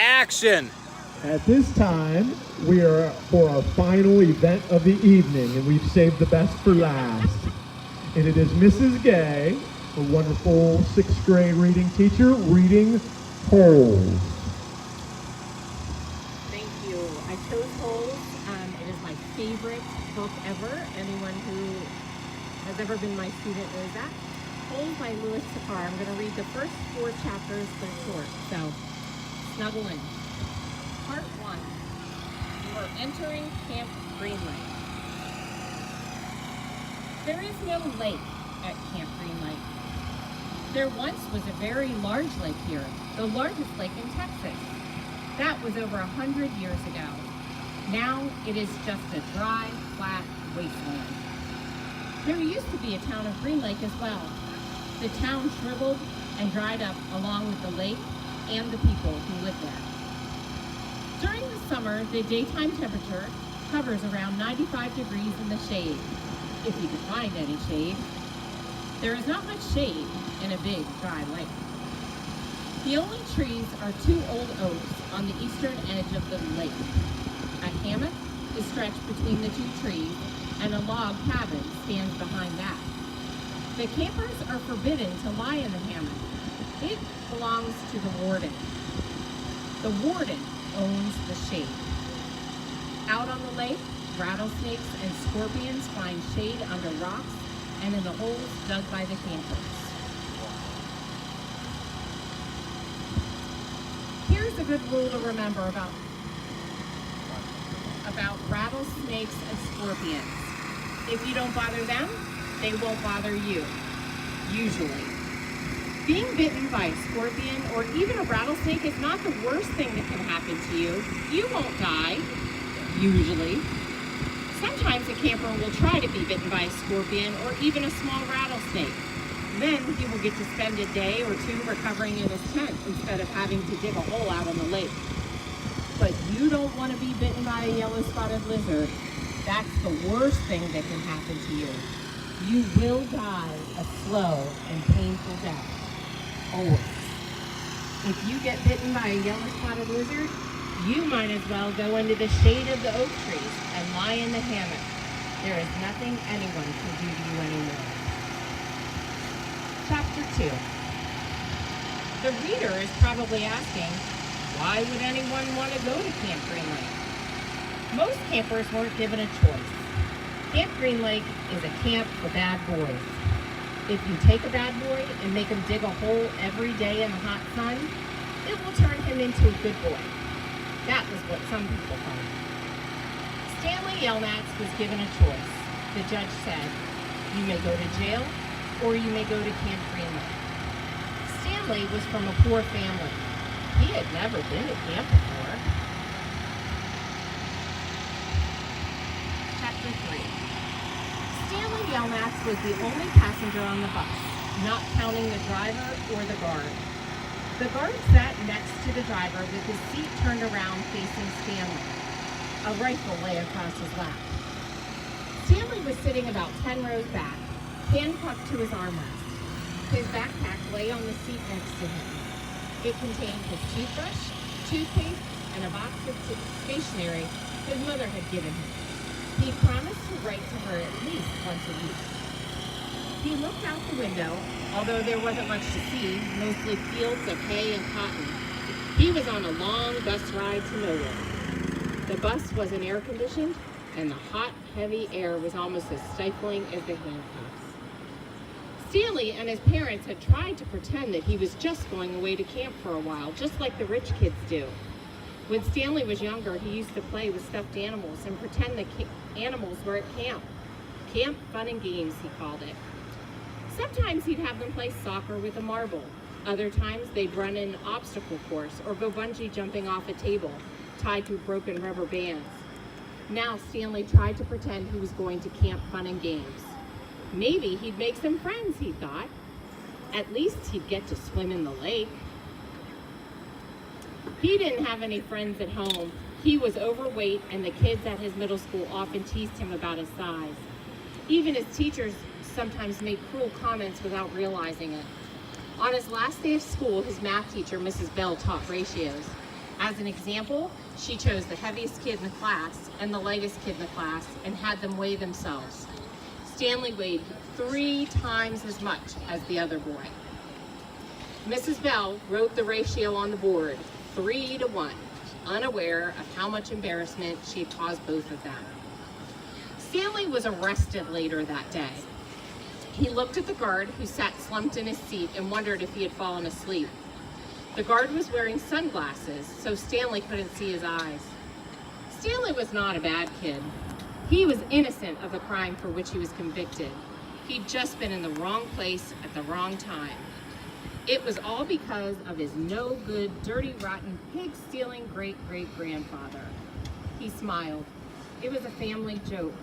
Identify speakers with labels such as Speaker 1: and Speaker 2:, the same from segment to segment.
Speaker 1: Action!
Speaker 2: At this time, we are for our final event of the evening, and we've saved the best for last. And it is Mrs. Gay, a wonderful sixth grade reading teacher, reading Holes.
Speaker 3: Thank you. I chose Holes. It is my favorite book ever. Anyone who has ever been my student knows that. Holes by Louis Safar. I'm going to read the first 4 chapters, but it's short, so snuggle in. Part 1. You are entering Camp Green Lake. There is no lake at Camp Green Lake. There once was a very large lake here, the largest lake in Texas. That was over 100 years ago. Now it is just a dry, flat wasteland. There used to be a town of Green Lake as well. The town shriveled and dried up along with the lake and the people who lived there. During the summer, the daytime temperature hovers around 95 degrees in the shade, if you can find any shade. There is not much shade in a big, dry lake. The only trees are 2 old oaks on the eastern edge of the lake. A hammock is stretched between the 2 trees, and a log cabin stands behind that. The campers are forbidden to lie in the hammock. It belongs to the warden. The warden owns the shade. Out on the lake, rattlesnakes and scorpions find shade under rocks and in the holes dug by the campers. Here's a good rule to remember about rattlesnakes and scorpions. If you don't bother them, they won't bother you, usually. Being bitten by a scorpion or even a rattlesnake is not the worst thing that can happen to you. You won't die, usually. Sometimes a camper will try to be bitten by a scorpion or even a small rattlesnake. Then he will get to spend a day or 2 recovering in his tent instead of having to dig a hole out on the lake. But you don't want to be bitten by a yellow-spotted lizard. That's the worst thing that can happen to you. You will die a slow and painful death. Always. If you get bitten by a yellow-spotted lizard, you might as well go into the shade of the oak trees and lie in the hammock. There is nothing anyone can do to you anymore. Chapter 2. The reader is probably asking, why would anyone want to go to Camp Green Lake? Most campers weren't given a choice. Camp Green Lake is a camp for bad boys. If you take a bad boy and make him dig a hole every day in the hot sun, it will turn him into a good boy. That was what some people thought. Stanley Yelnats was given a choice. The judge said, you may go to jail or you may go to Camp Green Lake. Stanley was from a poor family. He had never been to camp before. Chapter 3. Stanley Yelnats was the only passenger on the bus, not counting the driver or the guard. The guard sat next to the driver with his seat turned around facing Stanley. A rifle lay across his lap. Stanley was sitting about 10 rows back, handcuffed to his armrest. His backpack lay on the seat next to him. It contained his toothbrush, toothpaste, and a box of stationery his mother had given him. He promised to write to her at least once a week. He looked out the window, although there wasn't much to see, mostly fields of hay and cotton. He was on a long bus ride to nowhere. The bus wasn't air-conditioned, and the hot, heavy air was almost as stifling as the handcuffs. Stanley and his parents had tried to pretend that he was just going away to camp for a while, just like the rich kids do. When Stanley was younger, he used to play with stuffed animals and pretend the animals were at camp. Camp Fun and Games, he called it. Sometimes he'd have them play soccer with a marble. Other times they'd run an obstacle course or go bungee jumping off a table tied to broken rubber bands. Now Stanley tried to pretend he was going to Camp Fun and Games. Maybe he'd make some friends, he thought. At least he'd get to swim in the lake. He didn't have any friends at home. He was overweight, and the kids at his middle school often teased him about his size. Even his teachers sometimes made cruel comments without realizing it. On his last day of school, his math teacher, Mrs. Bell, taught ratios. As an example, she chose the heaviest kid in the class and the lightest kid in the class and had them weigh themselves. Stanley weighed 3 times as much as the other boy. Mrs. Bell wrote the ratio on the board, 3 to 1, unaware of how much embarrassment she had caused both of them. Stanley was arrested later that day. He looked at the guard who sat slumped in his seat and wondered if he had fallen asleep. The guard was wearing sunglasses, so Stanley couldn't see his eyes. Stanley was not a bad kid. He was innocent of the crime for which he was convicted. He'd just been in the wrong place at the wrong time. It was all because of his no-good, dirty, rotten, pig-stealing great-great-grandfather. He smiled. It was a family joke.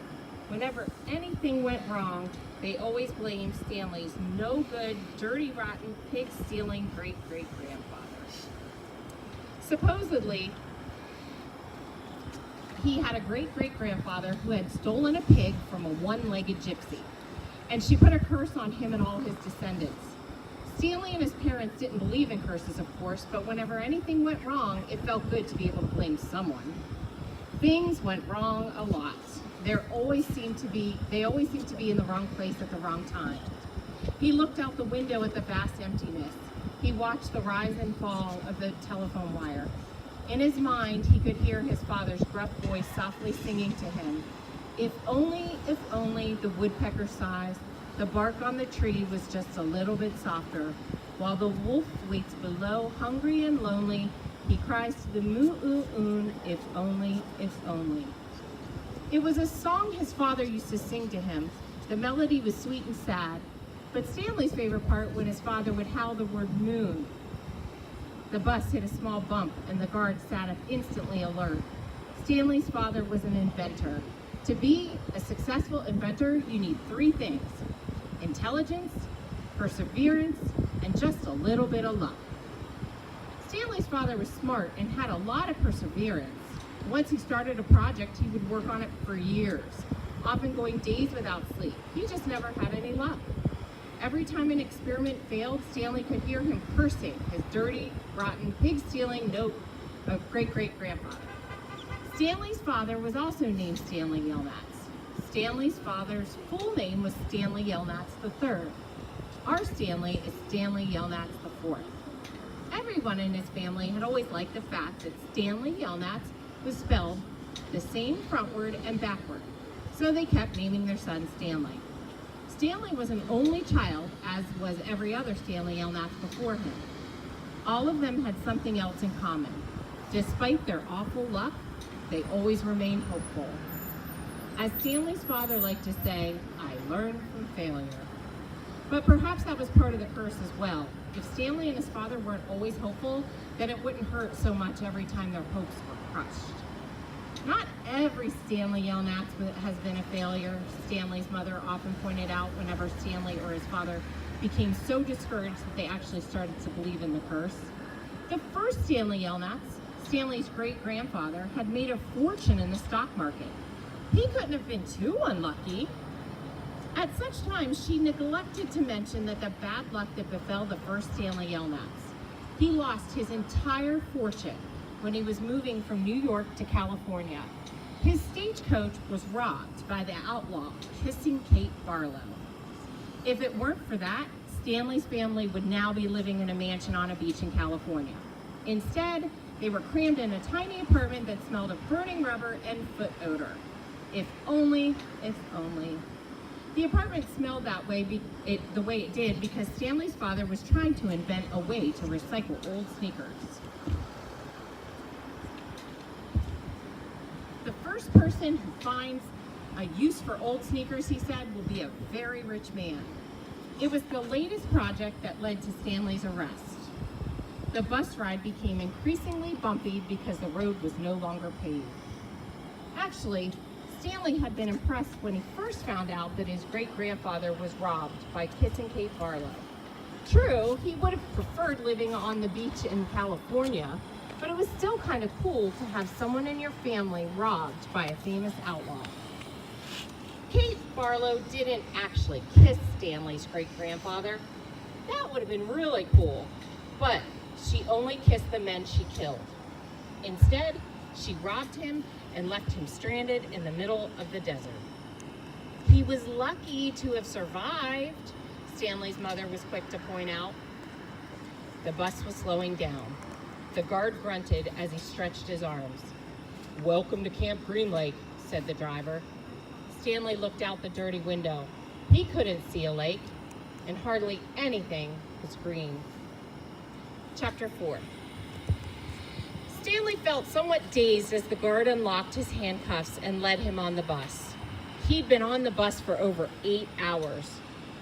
Speaker 3: Whenever anything went wrong, they always blamed Stanley's no-good, dirty, rotten, pig-stealing great-great-grandfather. Supposedly, he had a great-great-grandfather who had stolen a pig from a one-legged gypsy, and she put a curse on him and all his descendants. Stanley and his parents didn't believe in curses, of course, but whenever anything went wrong, it felt good to be able to blame someone. Things went wrong a lot. They always seemed to be in the wrong place at the wrong time. He looked out the window at the vast emptiness. He watched the rise and fall of the telephone wire. In his mind, he could hear his father's gruff voice softly singing to him, if only the woodpecker sighs, the bark on the tree was just a little bit softer. While the wolf waits below, hungry and lonely, he cries to the moo-oo-oon, if only, if only. It was a song his father used to sing to him. The melody was sweet and sad, but Stanley's favorite part when his father would howl the word moon. The bus hit a small bump and the guard sat up instantly alert. Stanley's father was an inventor. To be a successful inventor, you need 3 things: intelligence, perseverance, and just a little bit of luck. Stanley's father was smart and had a lot of perseverance. Once he started a project, he would work on it for years, often going days without sleep. He just never had any luck. Every time an experiment failed, Stanley could hear him cursing his dirty, rotten, pig-stealing great-great-grandfather. Stanley's father was also named Stanley Yelnats. Stanley's father's full name was Stanley Yelnats III. Our Stanley is Stanley Yelnats IV. Everyone in his family had always liked the fact that Stanley Yelnats was spelled the same frontward and backward, so they kept naming their son Stanley. Stanley was an only child, as was every other Stanley Yelnats before him. All of them had something else in common. Despite their awful luck, they always remained hopeful. As Stanley's father liked to say, I learned from failure. But perhaps that was part of the curse as well. If Stanley and his father weren't always hopeful, then it wouldn't hurt so much every time their hopes were crushed. Not every Stanley Yelnats has been a failure, Stanley's mother often pointed out whenever Stanley or his father became so discouraged that they actually started to believe in the curse. The first Stanley Yelnats, Stanley's great-grandfather, had made a fortune in the stock market. He couldn't have been too unlucky. At such times, she neglected to mention that the bad luck that befell the first Stanley Yelnats. He lost his entire fortune when he was moving from New York to California. His stagecoach was robbed by the outlaw, Kissing Kate Barlow. If it weren't for that, Stanley's family would now be living in a mansion on a beach in California. Instead, they were crammed in a tiny apartment that smelled of burning rubber and foot odor. If only, if only. The apartment smelled that way the way it did because Stanley's father was trying to invent a way to recycle old sneakers. The first person who finds a use for old sneakers, he said, will be a very rich man. It was the latest project that led to Stanley's arrest. The bus ride became increasingly bumpy because the road was no longer paved. Actually, Stanley had been impressed when he first found out that his great-grandfather was robbed by Kissing Kate Barlow. True, he would have preferred living on the beach in California, but it was still kind of cool to have someone in your family robbed by a famous outlaw. Kate Barlow didn't actually kiss Stanley's great-grandfather. That would have been really cool, but she only kissed the men she killed. Instead, she robbed him and left him stranded in the middle of the desert. He was lucky to have survived, Stanley's mother was quick to point out. The bus was slowing down. The guard grunted as he stretched his arms. "Welcome to Camp Green Lake," said the driver. Stanley looked out the dirty window. He couldn't see a lake, and hardly anything was green. Chapter 4. Stanley felt somewhat dazed as the guard unlocked his handcuffs and led him on the bus. He'd been on the bus for over 8 hours.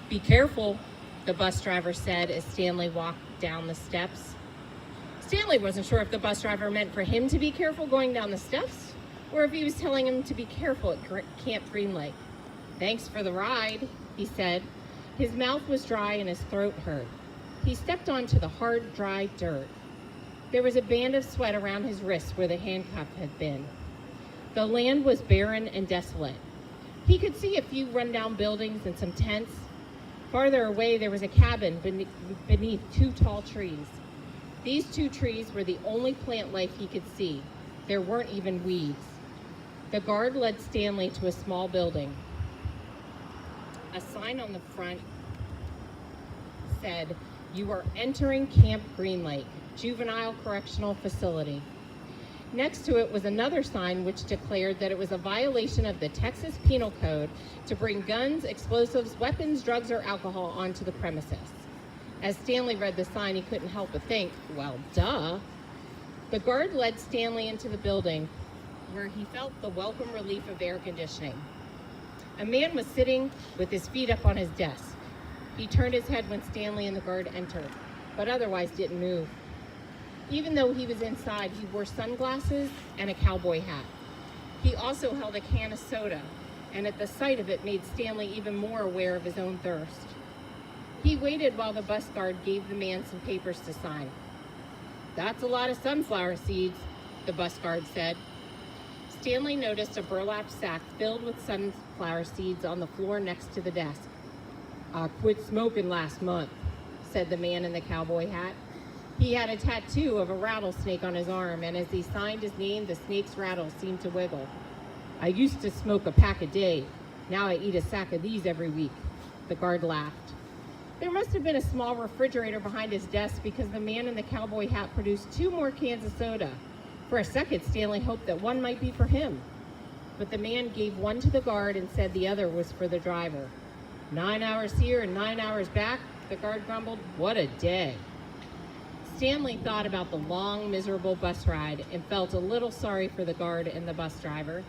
Speaker 3: "Be careful," the bus driver said as Stanley walked down the steps. Stanley wasn't sure if the bus driver meant for him to be careful going down the steps, or if he was telling him to be careful at Camp Green Lake. "Thanks for the ride," he said. His mouth was dry and his throat hurt. He stepped onto the hard, dry dirt. There was a band of sweat around his wrists where the handcuff had been. The land was barren and desolate. He could see a few rundown buildings and some tents. Farther away, there was a cabin beneath 2 tall trees. These 2 trees were the only plant life he could see. There weren't even weeds. The guard led Stanley to a small building. A sign on the front said, "You are entering Camp Green Lake, Juvenile Correctional Facility." Next to it was another sign which declared that it was a violation of the Texas Penal Code to bring guns, explosives, weapons, drugs, or alcohol onto the premises. As Stanley read the sign, he couldn't help but think, well, duh. The guard led Stanley into the building, where he felt the welcome relief of air conditioning. A man was sitting with his feet up on his desk. He turned his head when Stanley and the guard entered, but otherwise didn't move. Even though he was inside, he wore sunglasses and a cowboy hat. He also held a can of soda, and at the sight of it made Stanley even more aware of his own thirst. He waited while the bus guard gave the man some papers to sign. "That's a lot of sunflower seeds," the bus guard said. Stanley noticed a burlap sack filled with sunflower seeds on the floor next to the desk. "I quit smoking last month," said the man in the cowboy hat. He had a tattoo of a rattlesnake on his arm, and as he signed his name, the snake's rattle seemed to wiggle. "I used to smoke a pack a day. Now I eat a sack of these every week." The guard laughed. There must have been a small refrigerator behind his desk because the man in the cowboy hat produced 2 more cans of soda. For a second, Stanley hoped that one might be for him. But the man gave one to the guard and said the other was for the driver. 9 hours here and 9 hours back, the guard grumbled. What a day. Stanley thought about the long, miserable bus ride and felt a little sorry for the guard and the bus driver.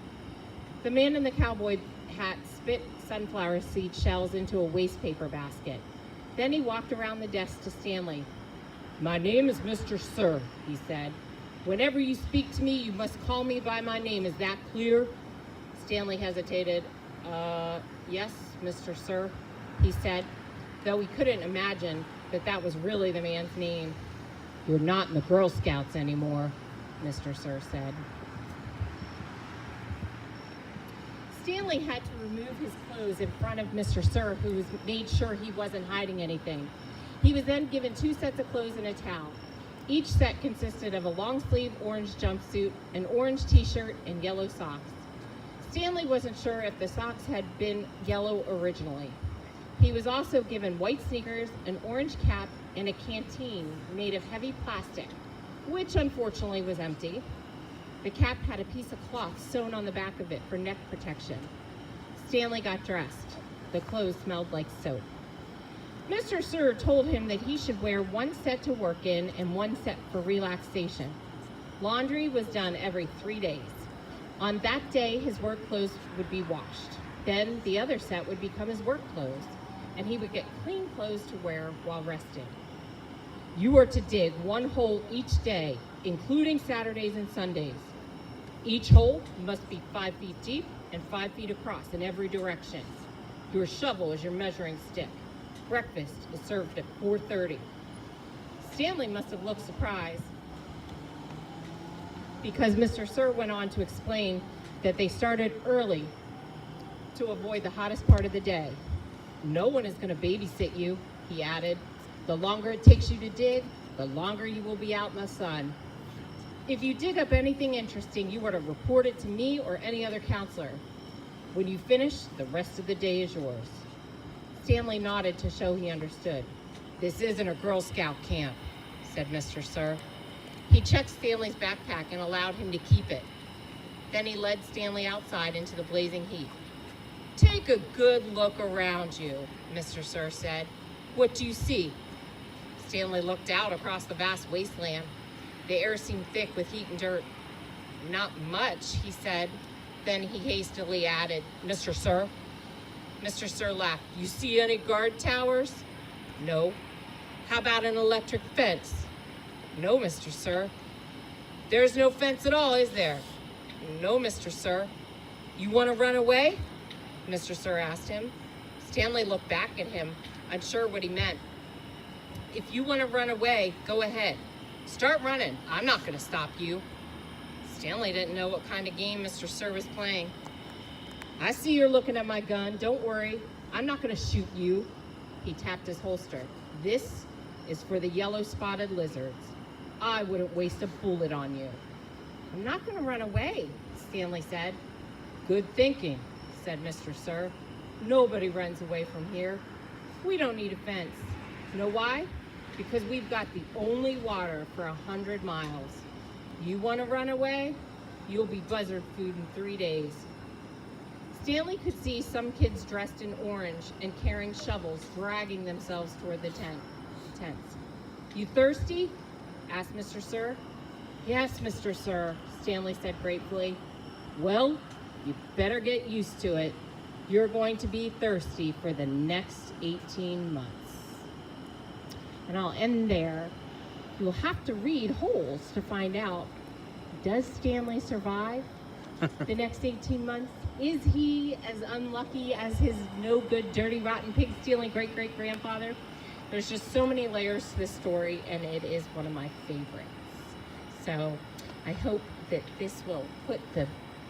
Speaker 3: The man in the cowboy hat spit sunflower seed shells into a waste paper basket. Then he walked around the desk to Stanley. "My name is Mr. Sir," he said. "Whenever you speak to me, you must call me by my name. Is that clear?" Stanley hesitated. Yes, Mr. Sir," he said, though he couldn't imagine that that was really the man's name. "You're not in the Girl Scouts anymore," Mr. Sir said. Stanley had to remove his clothes in front of Mr. Sir, who made sure he wasn't hiding anything. He was then given 2 sets of clothes and a towel. Each set consisted of a long-sleeve orange jumpsuit, an orange t-shirt, and yellow socks. Stanley wasn't sure if the socks had been yellow originally. He was also given white sneakers, an orange cap, and a canteen made of heavy plastic, which unfortunately was empty. The cap had a piece of cloth sewn on the back of it for neck protection. Stanley got dressed. The clothes smelled like soap. Mr. Sir told him that he should wear 1 set to work in and 1 set for relaxation. Laundry was done every 3 days. On that day, his work clothes would be washed. Then the other set would become his work clothes, and he would get clean clothes to wear while resting. "You are to dig 1 hole each day, including Saturdays and Sundays. Each hole must be 5 feet deep and 5 feet across in every direction. Your shovel is your measuring stick. Breakfast is served at 4:30. Stanley must have looked surprised because Mr. Sir went on to explain that they started early to avoid the hottest part of the day. "No one is going to babysit you," he added. "The longer it takes you to dig, the longer you will be out in the sun." If you dig up anything interesting, you are to report it to me or any other counselor. When you finish, the rest of the day is yours. Stanley nodded to show he understood. This isn't a Girl Scout camp, said Mr. Sir. He checked Stanley's backpack and allowed him to keep it. Then he led Stanley outside into the blazing heat. Take a good look around you, Mr. Sir said. What do you see? Stanley looked out across the vast wasteland. The air seemed thick with heat and dirt. Not much, he said. Then he hastily added, Mr. Sir. Mr. Sir laughed. You see any guard towers? No. How about an electric fence? No, Mr. Sir. There's no fence at all, is there? No, Mr. Sir. You want to run away? Mr. Sir asked him. Stanley looked back at him, unsure what he meant. If you want to run away, go ahead. Start running. I'm not going to stop you. Stanley didn't know what kind of game Mr. Sir was playing. I see you're looking at my gun. Don't worry. I'm not going to shoot you. He tapped his holster. This is for the yellow-spotted lizards. I wouldn't waste a bullet on you. I'm not going to run away, Stanley said. Good thinking, said Mr. Sir. Nobody runs away from here. We don't need a fence. You know why? Because we've got the only water for 100 miles. You want to run away? You'll be buzzard food in 3 days. Stanley could see some kids dressed in orange and carrying shovels dragging themselves toward the tents. You thirsty? Asked Mr. Sir. Yes, Mr. Sir, Stanley said gratefully. Well, you better get used to it. You're going to be thirsty for the next 18 months. And I'll end there. You'll have to read Holes to find out, does Stanley survive the next 18 months? Is he as unlucky as his no-good, dirty, rotten, pig-stealing great-great-grandfather? There's just so many layers to this story, and it is one of my favorites. So I hope that this will put the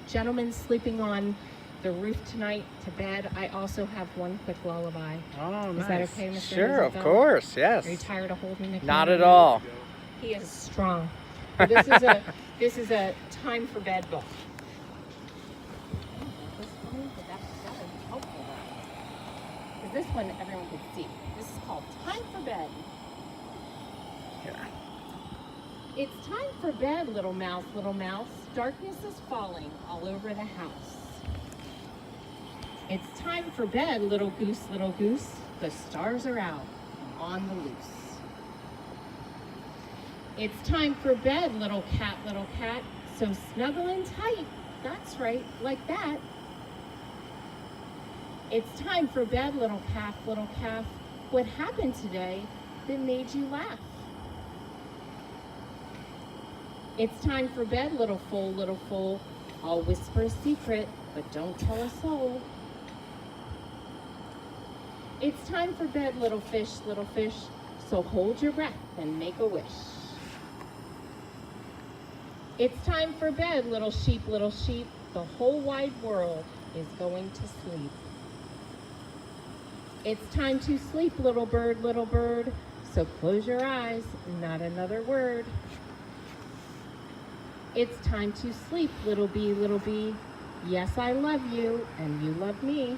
Speaker 3: gentleman sleeping on the roof tonight to bed. I also have one quick lullaby.
Speaker 1: Oh, nice.
Speaker 3: Is that okay, Mr.
Speaker 1: Sure, of
Speaker 3: Roosevelt?
Speaker 1: course, yes.
Speaker 3: Are you tired of holding the
Speaker 1: Not
Speaker 3: camera?
Speaker 1: at all.
Speaker 3: He is strong. But this is a time for bed book. Because this one everyone could see. This is called Time for Bed.
Speaker 1: Here.
Speaker 3: It's time for bed, little mouse, little mouse. Darkness is falling all over the house. It's time for bed, little goose, little goose. The stars are out on the loose. It's time for bed, little cat, so snuggle in tight. That's right, like that. It's time for bed, little calf, what happened today that made you laugh? It's time for bed, little foal, I'll whisper a secret, but don't tell a soul. It's time for bed, little fish, so hold your breath and make a wish. It's time for bed, little sheep, the whole wide world is going to sleep. It's time to sleep, little bird, so close your eyes, not another word. It's time to sleep, little bee, yes, I love you, and you love me.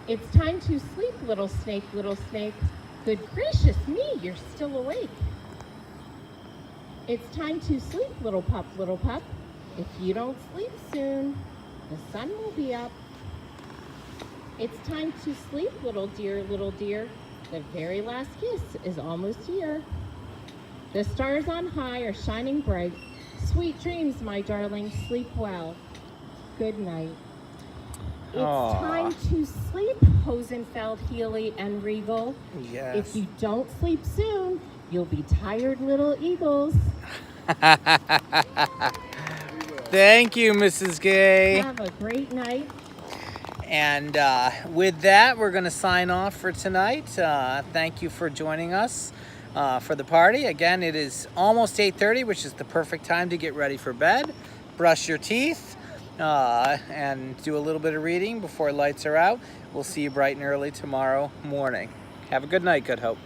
Speaker 3: It's time to sleep, little snake, good gracious me, you're still awake. It's time to sleep, little pup, if you don't sleep soon, the sun will be up. It's time to sleep, little dear, the very last kiss is almost here. The stars on high are shining bright. Sweet dreams, my darling, sleep well. Good night. It's
Speaker 1: Aww.
Speaker 3: time to sleep, Hosenfeld, Healy, and Regal.
Speaker 1: Yes.
Speaker 3: If you don't sleep soon, you'll be tired little eagles.
Speaker 1: Thank you, Mrs. Gay.
Speaker 3: Have a great night.
Speaker 1: And with that, we're going to sign off for tonight. Thank you for joining us for the party. Again, it is almost 8:30, which is the perfect time to get ready for bed. Brush your teeth and do a little bit of reading before lights are out. We'll see you bright and early tomorrow morning. Have a good night, Good Hope.